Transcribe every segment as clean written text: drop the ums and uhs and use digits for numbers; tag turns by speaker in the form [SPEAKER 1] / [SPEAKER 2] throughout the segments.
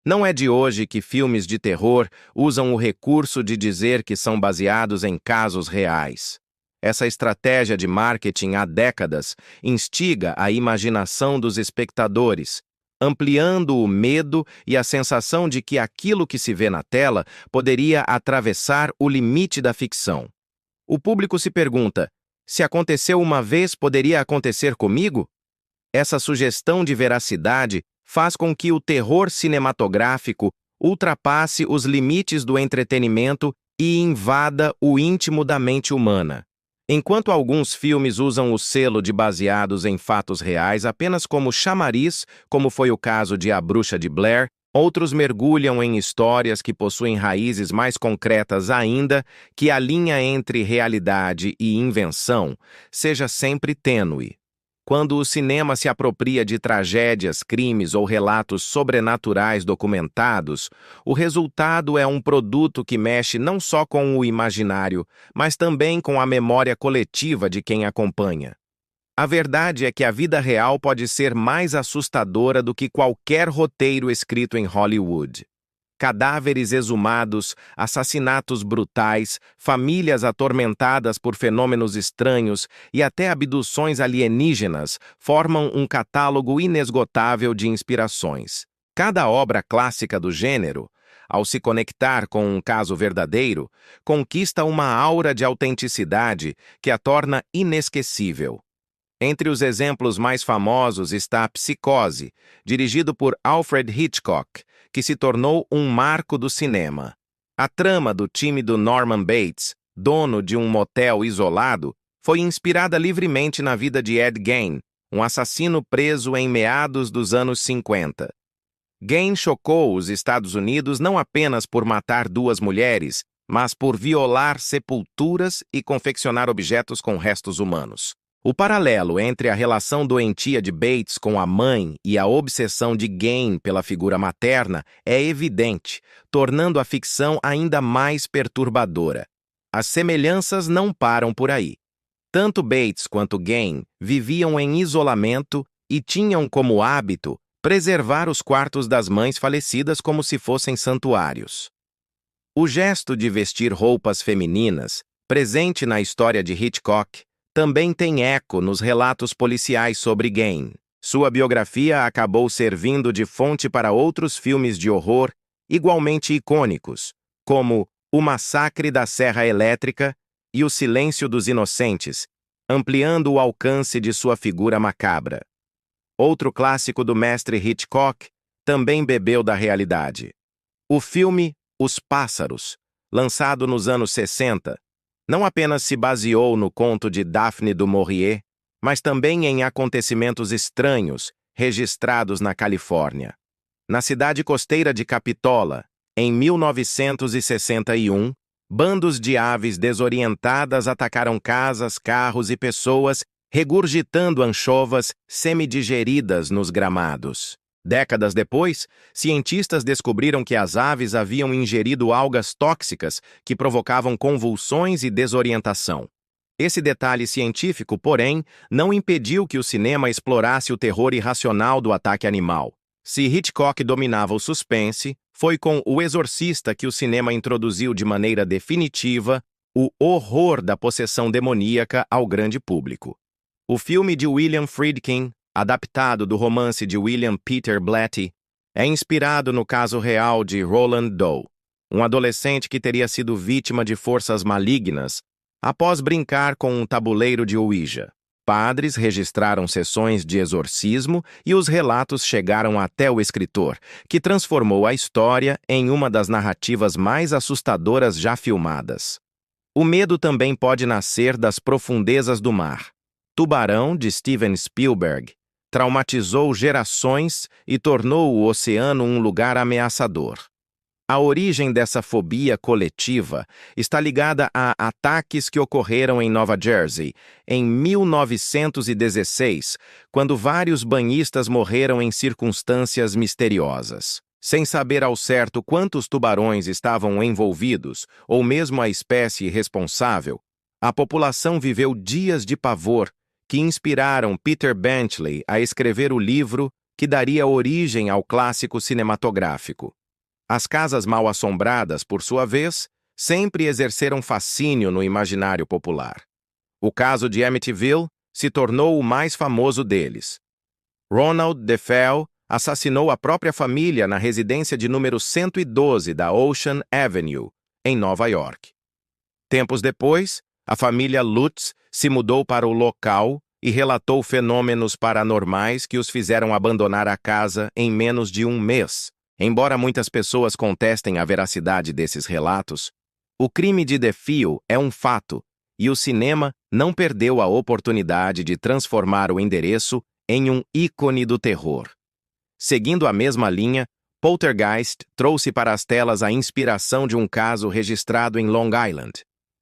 [SPEAKER 1] Não é de hoje que filmes de terror usam o recurso de dizer que são baseados em casos reais. Essa estratégia de marketing há décadas instiga a imaginação dos espectadores, ampliando o medo e a sensação de que aquilo que se vê na tela poderia atravessar o limite da ficção. O público se pergunta: se aconteceu uma vez, poderia acontecer comigo? Essa sugestão de veracidade faz com que o terror cinematográfico ultrapasse os limites do entretenimento e invada o íntimo da mente humana. Enquanto alguns filmes usam o selo de baseados em fatos reais apenas como chamariz, como foi o caso de A Bruxa de Blair, outros mergulham em histórias que possuem raízes mais concretas ainda, que a linha entre realidade e invenção seja sempre tênue. Quando o cinema se apropria de tragédias, crimes ou relatos sobrenaturais documentados, o resultado é um produto que mexe não só com o imaginário, mas também com a memória coletiva de quem acompanha. A verdade é que a vida real pode ser mais assustadora do que qualquer roteiro escrito em Hollywood. Cadáveres exumados, assassinatos brutais, famílias atormentadas por fenômenos estranhos e até abduções alienígenas formam um catálogo inesgotável de inspirações. Cada obra clássica do gênero, ao se conectar com um caso verdadeiro, conquista uma aura de autenticidade que a torna inesquecível. Entre os exemplos mais famosos está Psicose, dirigido por Alfred Hitchcock, que se tornou um marco do cinema. A trama do tímido Norman Bates, dono de um motel isolado, foi inspirada livremente na vida de Ed Gein, um assassino preso em meados dos anos 50. Gein chocou os Estados Unidos não apenas por matar duas mulheres, mas por violar sepulturas e confeccionar objetos com restos humanos. O paralelo entre a relação doentia de Bates com a mãe e a obsessão de Gein pela figura materna é evidente, tornando a ficção ainda mais perturbadora. As semelhanças não param por aí. Tanto Bates quanto Gein viviam em isolamento e tinham como hábito preservar os quartos das mães falecidas como se fossem santuários. O gesto de vestir roupas femininas, presente na história de Hitchcock, também tem eco nos relatos policiais sobre Gein. Sua biografia acabou servindo de fonte para outros filmes de horror igualmente icônicos, como O Massacre da Serra Elétrica e O Silêncio dos Inocentes, ampliando o alcance de sua figura macabra. Outro clássico do mestre Hitchcock também bebeu da realidade. O filme Os Pássaros, lançado nos anos 60, não apenas se baseou no conto de Daphne du Maurier, mas também em acontecimentos estranhos registrados na Califórnia. Na cidade costeira de Capitola, em 1961, bandos de aves desorientadas atacaram casas, carros e pessoas, regurgitando anchovas semidigeridas nos gramados. Décadas depois, cientistas descobriram que as aves haviam ingerido algas tóxicas que provocavam convulsões e desorientação. Esse detalhe científico, porém, não impediu que o cinema explorasse o terror irracional do ataque animal. Se Hitchcock dominava o suspense, foi com O Exorcista que o cinema introduziu de maneira definitiva o horror da possessão demoníaca ao grande público. O filme de William Friedkin, adaptado do romance de William Peter Blatty, é inspirado no caso real de Roland Doe, um adolescente que teria sido vítima de forças malignas após brincar com um tabuleiro de Ouija. Padres registraram sessões de exorcismo e os relatos chegaram até o escritor, que transformou a história em uma das narrativas mais assustadoras já filmadas. O medo também pode nascer das profundezas do mar. Tubarão, de Steven Spielberg, traumatizou gerações e tornou o oceano um lugar ameaçador. A origem dessa fobia coletiva está ligada a ataques que ocorreram em Nova Jersey em 1916, quando vários banhistas morreram em circunstâncias misteriosas. Sem saber ao certo quantos tubarões estavam envolvidos, ou mesmo a espécie responsável, a população viveu dias de pavor que inspiraram Peter Benchley a escrever o livro que daria origem ao clássico cinematográfico. As casas mal-assombradas, por sua vez, sempre exerceram fascínio no imaginário popular. O caso de Amityville se tornou o mais famoso deles. Ronald DeFeo assassinou a própria família na residência de número 112 da Ocean Avenue, em Nova York. Tempos depois, a família Lutz se mudou para o local e relatou fenômenos paranormais que os fizeram abandonar a casa em menos de um mês. Embora muitas pessoas contestem a veracidade desses relatos, o crime de DeFeo é um fato e o cinema não perdeu a oportunidade de transformar o endereço em um ícone do terror. Seguindo a mesma linha, Poltergeist trouxe para as telas a inspiração de um caso registrado em Long Island.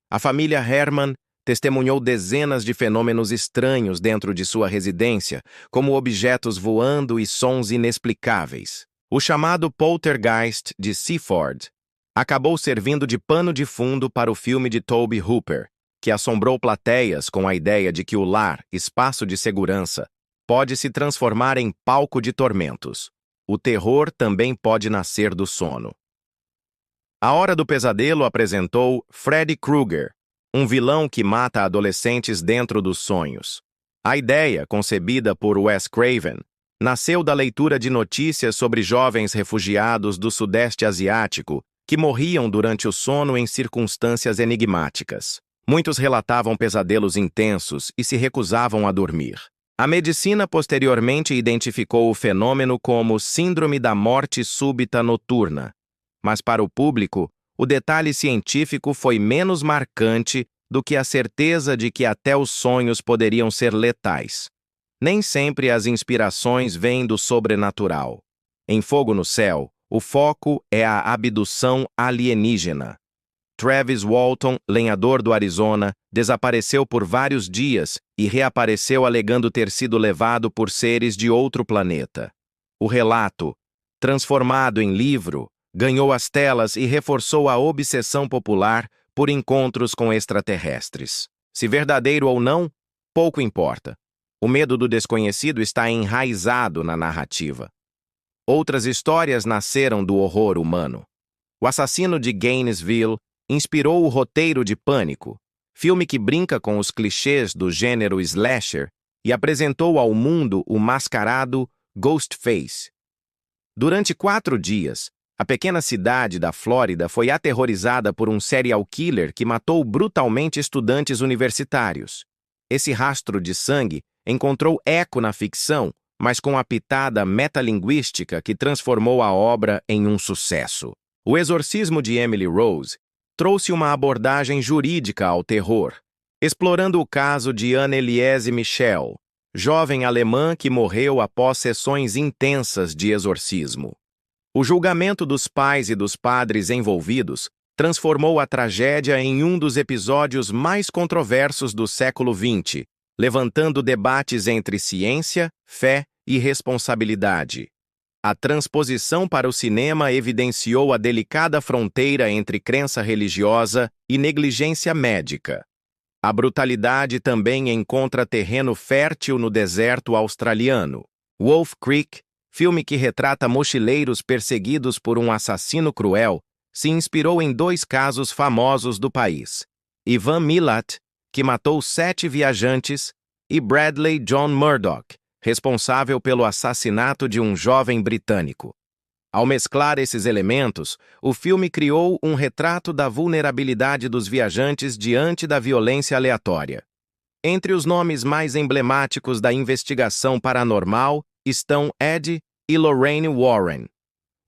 [SPEAKER 1] A família Herman testemunhou dezenas de fenômenos estranhos dentro de sua residência, como objetos voando e sons inexplicáveis. O chamado Poltergeist de Seaford acabou servindo de pano de fundo para o filme de Tobe Hooper, que assombrou plateias com a ideia de que o lar, espaço de segurança, pode se transformar em palco de tormentos. O terror também pode nascer do sono. A Hora do Pesadelo apresentou Freddy Krueger, um vilão que mata adolescentes dentro dos sonhos. A ideia, concebida por Wes Craven, nasceu da leitura de notícias sobre jovens refugiados do Sudeste Asiático que morriam durante o sono em circunstâncias enigmáticas. Muitos relatavam pesadelos intensos e se recusavam a dormir. A medicina posteriormente identificou o fenômeno como Síndrome da Morte Súbita Noturna, mas para o público, o detalhe científico foi menos marcante do que a certeza de que até os sonhos poderiam ser letais. Nem sempre as inspirações vêm do sobrenatural. Em Fogo no Céu, o foco é a abdução alienígena. Travis Walton, lenhador do Arizona, desapareceu por vários dias e reapareceu alegando ter sido levado por seres de outro planeta. O relato, transformado em livro, ganhou as telas e reforçou a obsessão popular por encontros com extraterrestres. Se verdadeiro ou não, pouco importa. O medo do desconhecido está enraizado na narrativa. Outras histórias nasceram do horror humano. O Assassino de Gainesville inspirou o roteiro de Pânico, filme que brinca com os clichês do gênero slasher e apresentou ao mundo o mascarado Ghostface. Durante 4 dias, a pequena cidade da Flórida foi aterrorizada por um serial killer que matou brutalmente estudantes universitários. Esse rastro de sangue encontrou eco na ficção, mas com a pitada metalinguística que transformou a obra em um sucesso. O Exorcismo de Emily Rose trouxe uma abordagem jurídica ao terror, explorando o caso de Anneliese Michel, jovem alemã que morreu após sessões intensas de exorcismo. O julgamento dos pais e dos padres envolvidos transformou a tragédia em um dos episódios mais controversos do século XX, levantando debates entre ciência, fé e responsabilidade. A transposição para o cinema evidenciou a delicada fronteira entre crença religiosa e negligência médica. A brutalidade também encontra terreno fértil no deserto australiano. Wolf Creek, filme que retrata mochileiros perseguidos por um assassino cruel, se inspirou em 2 casos famosos do país: Ivan Milat, que matou 7 viajantes, e Bradley John Murdoch, responsável pelo assassinato de um jovem britânico. Ao mesclar esses elementos, o filme criou um retrato da vulnerabilidade dos viajantes diante da violência aleatória. Entre os nomes mais emblemáticos da investigação paranormal estão Ed e Lorraine Warren.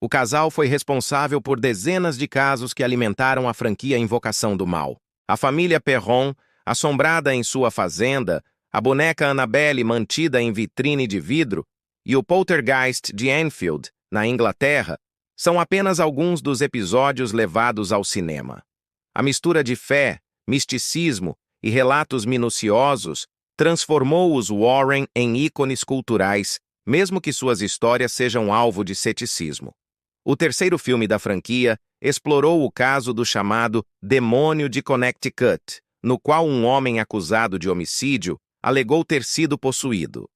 [SPEAKER 1] O casal foi responsável por dezenas de casos que alimentaram a franquia Invocação do Mal. A família Perron, assombrada em sua fazenda, a boneca Annabelle mantida em vitrine de vidro e o Poltergeist de Enfield, na Inglaterra, são apenas alguns dos episódios levados ao cinema. A mistura de fé, misticismo e relatos minuciosos transformou os Warren em ícones culturais, mesmo que suas histórias sejam alvo de ceticismo. O terceiro filme da franquia explorou o caso do chamado Demônio de Connecticut, no qual um homem acusado de homicídio alegou ter sido possuído.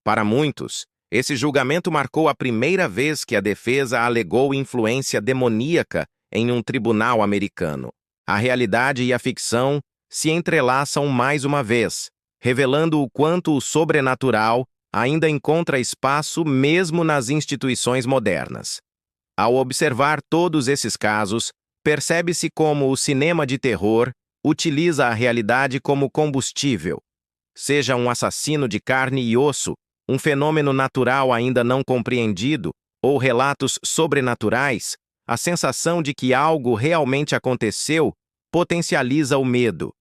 [SPEAKER 1] Para muitos, Esse julgamento marcou a primeira vez que a defesa alegou influência demoníaca em um tribunal americano. A realidade e a ficção se entrelaçam mais uma vez, revelando o quanto o sobrenatural ainda encontra espaço mesmo nas instituições modernas. Ao observar todos esses casos, percebe-se como o cinema de terror utiliza a realidade como combustível. Seja um assassino de carne e osso, um fenômeno natural ainda não compreendido, ou relatos sobrenaturais, a sensação de que algo realmente aconteceu potencializa o medo.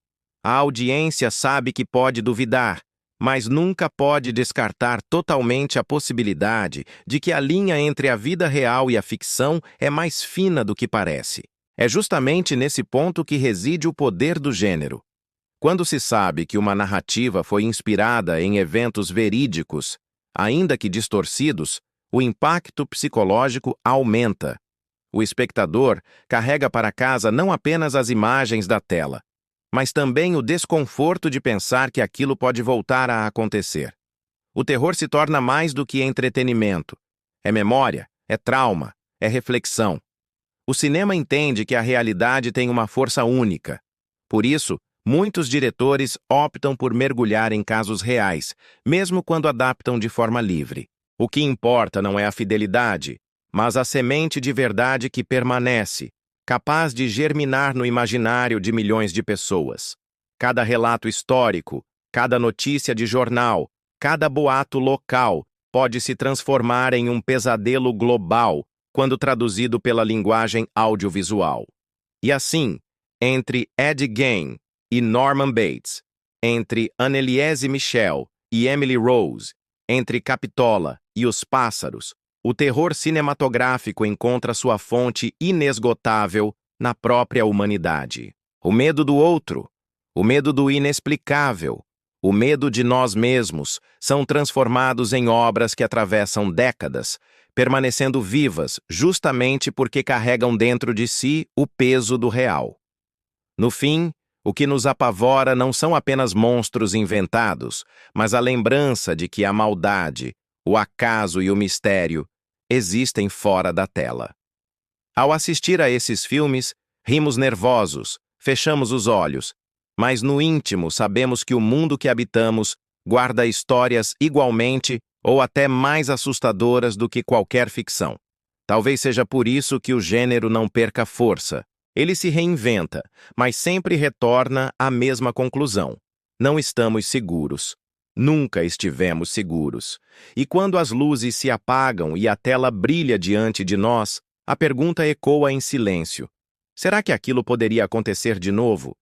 [SPEAKER 1] A audiência sabe que pode duvidar, mas nunca pode descartar totalmente a possibilidade de que a linha entre a vida real e a ficção é mais fina do que parece. É justamente nesse ponto que reside o poder do gênero. Quando se sabe que uma narrativa foi inspirada em eventos verídicos, ainda que distorcidos, o impacto psicológico aumenta. O espectador carrega para casa não apenas as imagens da tela, mas também o desconforto de pensar que aquilo pode voltar a acontecer. O terror se torna mais do que entretenimento. É memória, é trauma, é reflexão. O cinema entende que a realidade tem uma força única. Por isso, muitos diretores optam por mergulhar em casos reais, mesmo quando adaptam de forma livre. O que importa não é a fidelidade, mas a semente de verdade que permanece, capaz de germinar no imaginário de milhões de pessoas. Cada relato histórico, cada notícia de jornal, cada boato local pode se transformar em um pesadelo global quando traduzido pela linguagem audiovisual. E assim, entre Ed Gein e Norman Bates, entre Anneliese Michel e Emily Rose, entre Capitola e Os Pássaros, o terror cinematográfico encontra sua fonte inesgotável na própria humanidade. O medo do outro, o medo do inexplicável, o medo de nós mesmos são transformados em obras que atravessam décadas, permanecendo vivas justamente porque carregam dentro de si o peso do real. No fim, o que nos apavora não são apenas monstros inventados, mas a lembrança de que a maldade, o acaso e o mistério existem fora da tela. Ao assistir a esses filmes, rimos nervosos, fechamos os olhos, mas no íntimo sabemos que o mundo que habitamos guarda histórias igualmente ou até mais assustadoras do que qualquer ficção. Talvez seja por isso que o gênero não perca força. Ele se reinventa, mas sempre retorna à mesma conclusão. Não estamos seguros. Nunca estivemos seguros. E quando as luzes se apagam e a tela brilha diante de nós, a pergunta ecoa em silêncio. Será que aquilo poderia acontecer de novo?